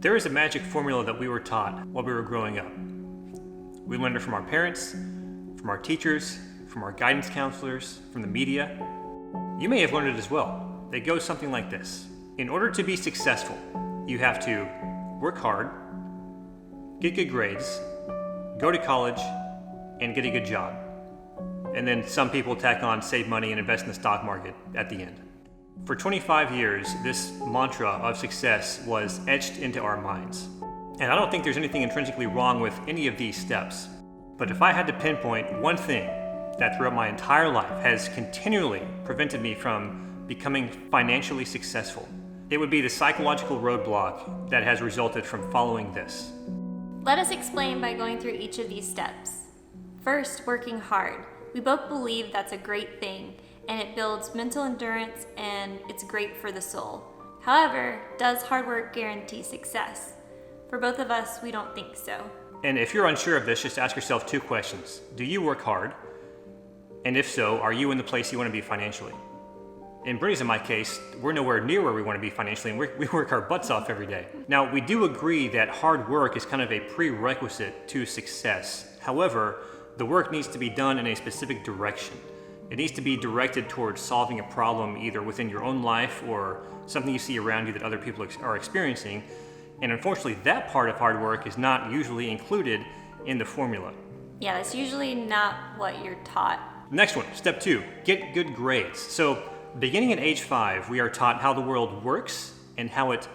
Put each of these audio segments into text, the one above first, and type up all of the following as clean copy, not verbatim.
There is a magic formula that we were taught while we were growing up. We learned it from our parents, from our teachers, from our guidance counselors, from the media. You may have learned it as well. It goes something like this. In order to be successful, you have to work hard, get good grades, go to college, and get a good job. And then some people tack on save money and invest in the stock market at the end. For 25 years, this mantra of success was etched into our minds. And I don't think there's anything intrinsically wrong with any of these steps. But if I had to pinpoint one thing that throughout my entire life has continually prevented me from becoming financially successful, it would be the psychological roadblock that has resulted from following this. Let us explain by going through each of these steps. First, working hard. We both believe that's a great thing, and it builds mental endurance and it's great for the soul. However, does hard work guarantee success? For both of us, we don't think so. And if you're unsure of this, just ask yourself two questions. Do you work hard? And if so, are you in the place you want to be financially? In Brittany's and my case, we're nowhere near where we want to be financially, and we work our butts off every day. Now, we do agree that hard work is kind of a prerequisite to success. However, the work needs to be done in a specific direction. It needs to be directed towards solving a problem either within your own life or something you see around you that other people are experiencing. And unfortunately, that part of hard work is not usually included in the formula. Yeah, that's usually not what you're taught. Next one, step 2, get good grades. So beginning at age 5, we are taught how the world works and how it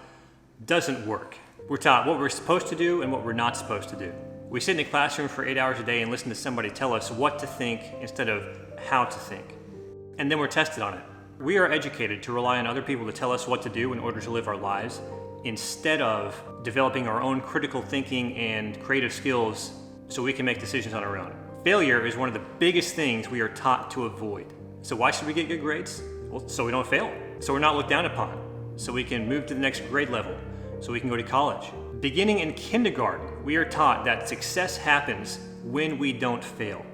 doesn't work. We're taught what we're supposed to do and what we're not supposed to do. We sit in a classroom for 8 hours a day and listen to somebody tell us what to think instead of how to think. And then we're tested on it. We are educated to rely on other people to tell us what to do in order to live our lives, instead of developing our own critical thinking and creative skills so we can make decisions on our own. Failure is one of the biggest things we are taught to avoid. So why should we get good grades? Well, so we don't fail. So we're not looked down upon. So we can move to the next grade level. So we can go to college. Beginning in kindergarten, we are taught that success happens when we don't fail.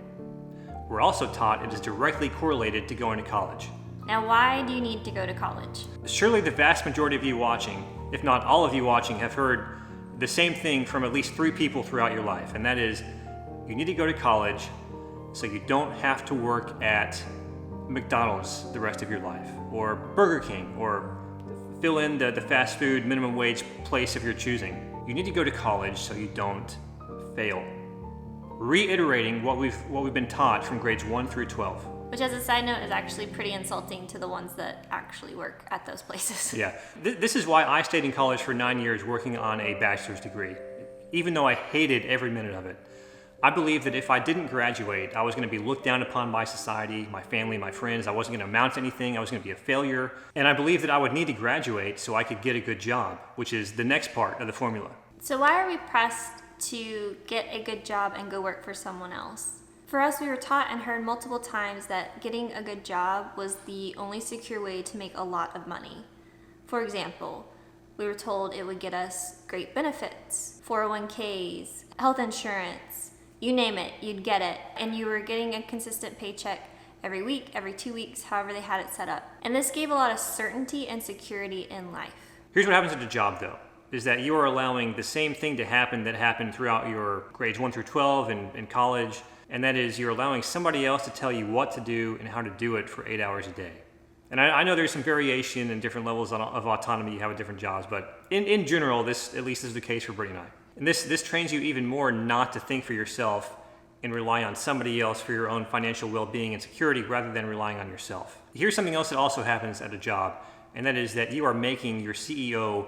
We're also taught it is directly correlated to going to college. Now, why do you need to go to college? Surely the vast majority of you watching, if not all of you watching, have heard the same thing from at least 3 people throughout your life, and that is, you need to go to college so you don't have to work at McDonald's the rest of your life, or Burger King, or fill in the fast food minimum wage place of your choosing. You need to go to college so you don't fail. Reiterating what we've been taught from grades 1 through 12. Which, as a side note, is actually pretty insulting to the ones that actually work at those places. Yeah. This is why I stayed in college for 9 years working on a bachelor's degree, even though I hated every minute of it. I believed that if I didn't graduate, I was going to be looked down upon by society, my family, my friends. I wasn't going to amount to anything. I was going to be a failure. And I believed that I would need to graduate so I could get a good job, which is the next part of the formula. So why are we pressed to get a good job and go work for someone else? For us, we were taught and heard multiple times that getting a good job was the only secure way to make a lot of money. For example, we were told it would get us great benefits, 401ks, health insurance, you name it, you'd get it. And you were getting a consistent paycheck every week, every 2 weeks, however they had it set up. And this gave a lot of certainty and security in life. Here's what happens at a job though, is that you are allowing the same thing to happen that happened throughout your grades 1 through 12 in college. And that is, you're allowing somebody else to tell you what to do and how to do it for 8 hours a day. And I know there's some variation and different levels of autonomy you have with different jobs, but in general, this at least is the case for Brit and I. And this trains you even more not to think for yourself and rely on somebody else for your own financial well-being and security rather than relying on yourself. Here's something else that also happens at a job, and that is that you are making your CEO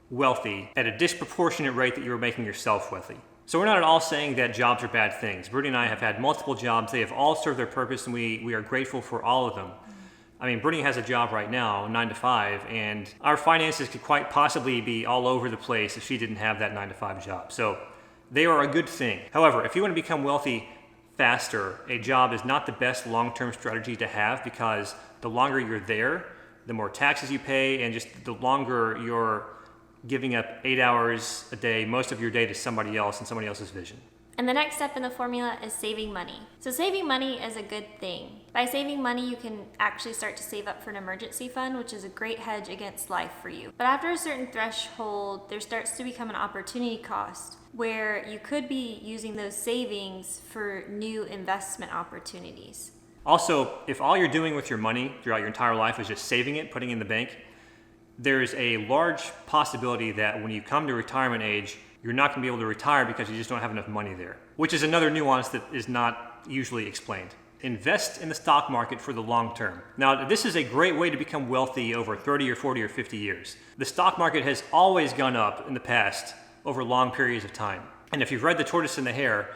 wealthy at a disproportionate rate that you are making yourself wealthy. So we're not at all saying that jobs are bad things. Brit and I have had multiple jobs. They have all served their purpose, and we are grateful for all of them. I mean, Brittany has a job right now, 9 to 5, and our finances could quite possibly be all over the place if she didn't have that 9 to 5 job. So they are a good thing. However, if you want to become wealthy faster, a job is not the best long-term strategy to have, because the longer you're there, the more taxes you pay, and just the longer you're giving up 8 hours a day, most of your day, to somebody else and somebody else's vision. And the next step in the formula is saving money. So saving money is a good thing. By saving money, you can actually start to save up for an emergency fund, which is a great hedge against life for you. But after a certain threshold, there starts to become an opportunity cost where you could be using those savings for new investment opportunities. Also, if all you're doing with your money throughout your entire life is just saving it, putting it in the bank, there's a large possibility that when you come to retirement age, you're not going to be able to retire because you just don't have enough money there, which is another nuance that is not usually explained. Invest in the stock market for the long term. Now, this is a great way to become wealthy over 30 or 40 or 50 years. The stock market has always gone up in the past over long periods of time. And if you've read The Tortoise and the Hare,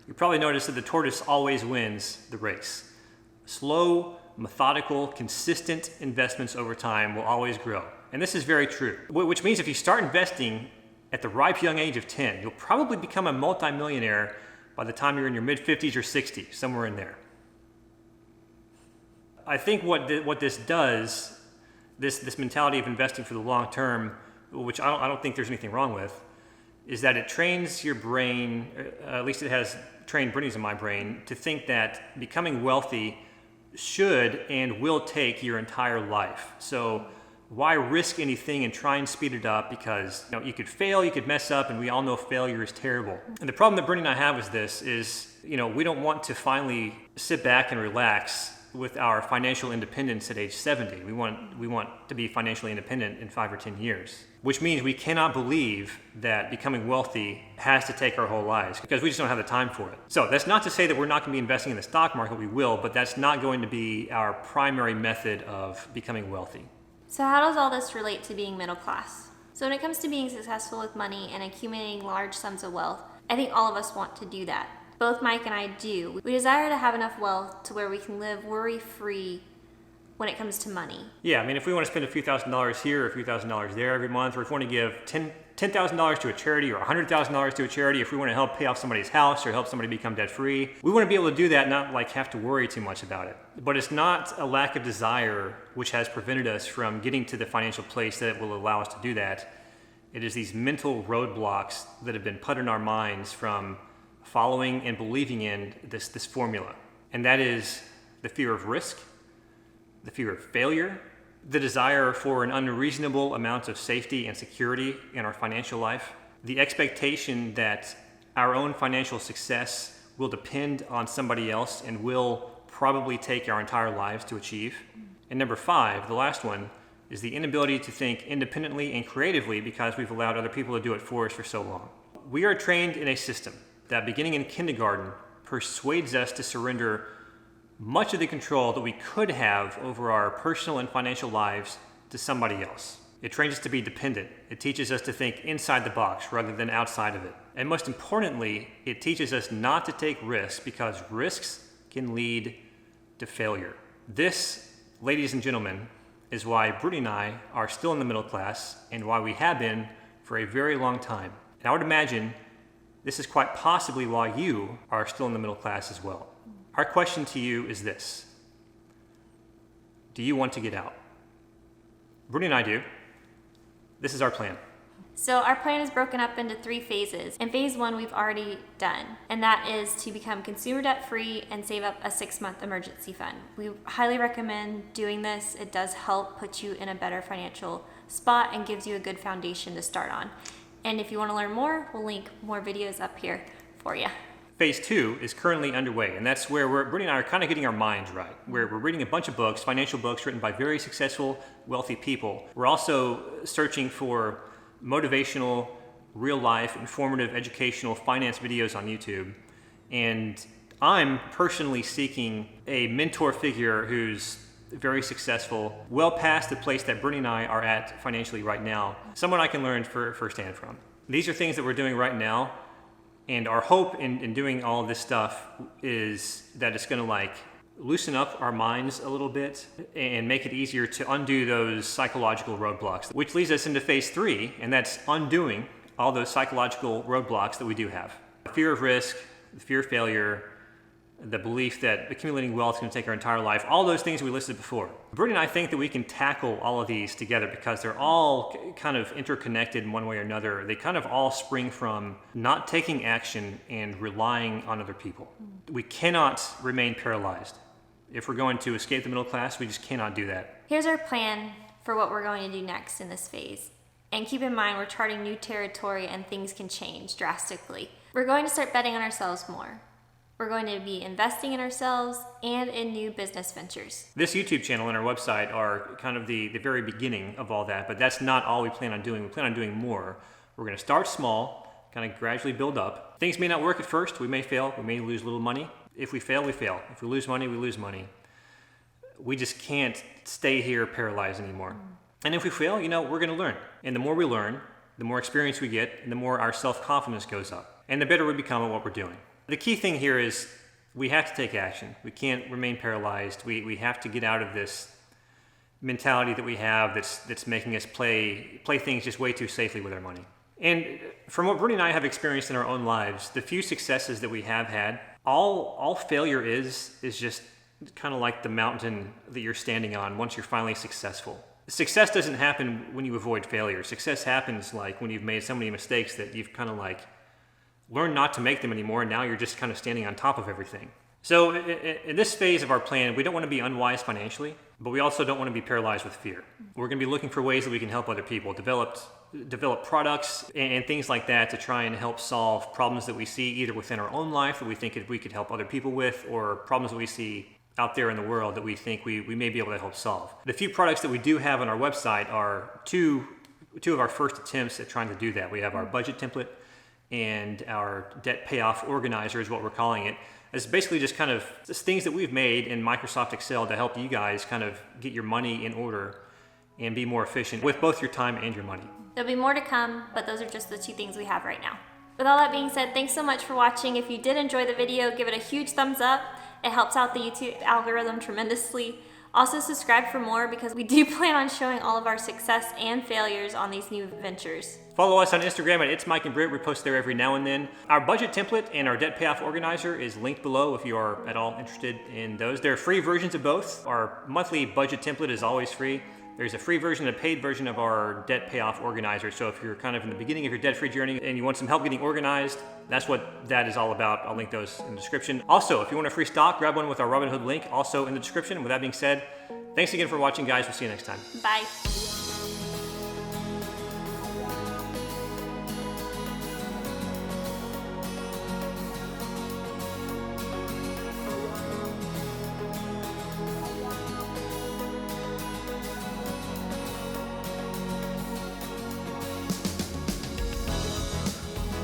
you probably noticed that the tortoise always wins the race. Slow, methodical, consistent investments over time will always grow. And this is very true, which means if you start investing at the ripe young age of 10, you'll probably become a multimillionaire by the time you're in your mid-50s or 60s, somewhere in there. I think what this does, this mentality of investing for the long term, which I don't think there's anything wrong with, is that it trains your brain, at least it has trained Brittany's in my brain, to think that becoming wealthy should and will take your entire life. So why risk anything and try and speed it up? Because you could fail, you could mess up, and we all know failure is terrible. And the problem that Brittany and I have with this is, we don't want to finally sit back and relax with our financial independence at age 70. We want to be financially independent in 5 or 10 years, which means we cannot believe that becoming wealthy has to take our whole lives because we just don't have the time for it. So that's not to say that we're not going to be investing in the stock market. We will, but that's not going to be our primary method of becoming wealthy. So how does all this relate to being middle class? So when it comes to being successful with money and accumulating large sums of wealth, I think all of us want to do that. Both Mike and I do. We desire to have enough wealth to where we can live worry-free when it comes to money. Yeah, if we want to spend a few $1,000s here or a few $1,000s there every month, or if we want to give $10,000 to a charity or $100,000 to a charity, if we want to help pay off somebody's house or help somebody become debt-free, we want to be able to do that, not have to worry too much about it. But it's not a lack of desire which has prevented us from getting to the financial place that will allow us to do that. It is these mental roadblocks that have been put in our minds from following and believing in this formula. And that is the fear of risk, the fear of failure, the desire for an unreasonable amount of safety and security in our financial life, the expectation that our own financial success will depend on somebody else and will probably take our entire lives to achieve. And number 5, the last one, is the inability to think independently and creatively because we've allowed other people to do it for us for so long. We are trained in a system that, beginning in kindergarten, persuades us to surrender much of the control that we could have over our personal and financial lives to somebody else. It trains us to be dependent. It teaches us to think inside the box rather than outside of it. And most importantly, it teaches us not to take risks because risks can lead to failure. This, ladies and gentlemen, is why Brittany and I are still in the middle class and why we have been for a very long time. And I would imagine this is quite possibly why you are still in the middle class as well. Our question to you is this: do you want to get out? Brittany and I do. This is our plan. So our plan is broken up into 3 phases. And phase 1 we've already done, and that is to become consumer debt free and save up a 6-month emergency fund. We highly recommend doing this. It does help put you in a better financial spot and gives you a good foundation to start on. And if you want to learn more, we'll link more videos up here for you. Phase 2 is currently underway, and that's where Brittany and I are kind of getting our minds right, where we're reading a bunch of books, financial books written by very successful, wealthy people. We're also searching for motivational, real-life, informative, educational finance videos on YouTube. And I'm personally seeking a mentor figure who's very successful, well past the place that Brittany and I are at financially right now, someone I can learn firsthand from. These are things that we're doing right now, and our hope in doing all of this stuff is that it's going to loosen up our minds a little bit and make it easier to undo those psychological roadblocks, which leads us into phase 3, and that's undoing all those psychological roadblocks that we do have. The fear of risk, the fear of failure, the belief that accumulating wealth is going to take our entire life, all those things we listed before. Brit and I think that we can tackle all of these together because they're all kind of interconnected in one way or another. They kind of all spring from not taking action and relying on other people. We cannot remain paralyzed. If we're going to escape the middle class, we just cannot do that. Here's our plan for what we're going to do next in this phase. And keep in mind, we're charting new territory and things can change drastically. We're going to start betting on ourselves more. We're going to be investing in ourselves and in new business ventures. This YouTube channel and our website are kind of the very beginning of all that, but that's not all we plan on doing. We plan on doing more. We're going to start small, kind of gradually build up. Things may not work at first. We may fail. We may lose a little money. If we fail, we fail. If we lose money, we lose money. We just can't stay here paralyzed anymore. And if we fail, we're going to learn. And the more we learn, the more experience we get, and the more our self-confidence goes up. And the better we become at what we're doing. The key thing here is we have to take action. We can't remain paralyzed. We have to get out of this mentality that we have that's making us play things just way too safely with our money. And from what Brit and I have experienced in our own lives, the few successes that we have had, all failure is just kind of like the mountain that you're standing on once you're finally successful. Success doesn't happen when you avoid failure. Success happens like when you've made so many mistakes that you've kind of like learned not to make them anymore, and now you're just kind of standing on top of everything. So in this phase of our plan, we don't want to be unwise financially, but we also don't want to be paralyzed with fear. We're going to be looking for ways that we can help other people, develop products and things like that to try and help solve problems that we see either within our own life that we think we could help other people with, or problems that we see out there in the world that we think we may be able to help solve. The few products that we do have on our website are two of our first attempts at trying to do that. We have our budget template and our debt payoff organizer is what we're calling it. It's basically just kind of things that we've made in Microsoft Excel to help you guys kind of get your money in order and be more efficient with both your time and your money. There'll be more to come, but those are just the two things we have right now. With all that being said, thanks so much for watching. If you did enjoy the video, give it a huge thumbs up. It helps out the YouTube algorithm tremendously. Also subscribe for more because we do plan on showing all of our success and failures on these new ventures. Follow us on Instagram at It's Mike and Brit. We post there every now and then. Our budget template and our debt payoff organizer is linked below if you are at all interested in those. There are free versions of both. Our monthly budget template is always free. There's a free version and a paid version of our debt payoff organizer. So if you're kind of in the beginning of your debt-free journey and you want some help getting organized, that's what that is all about. I'll link those in the description. Also, if you want a free stock, grab one with our Robinhood link, also in the description. With that being said, thanks again for watching, guys. We'll see you next time. Bye.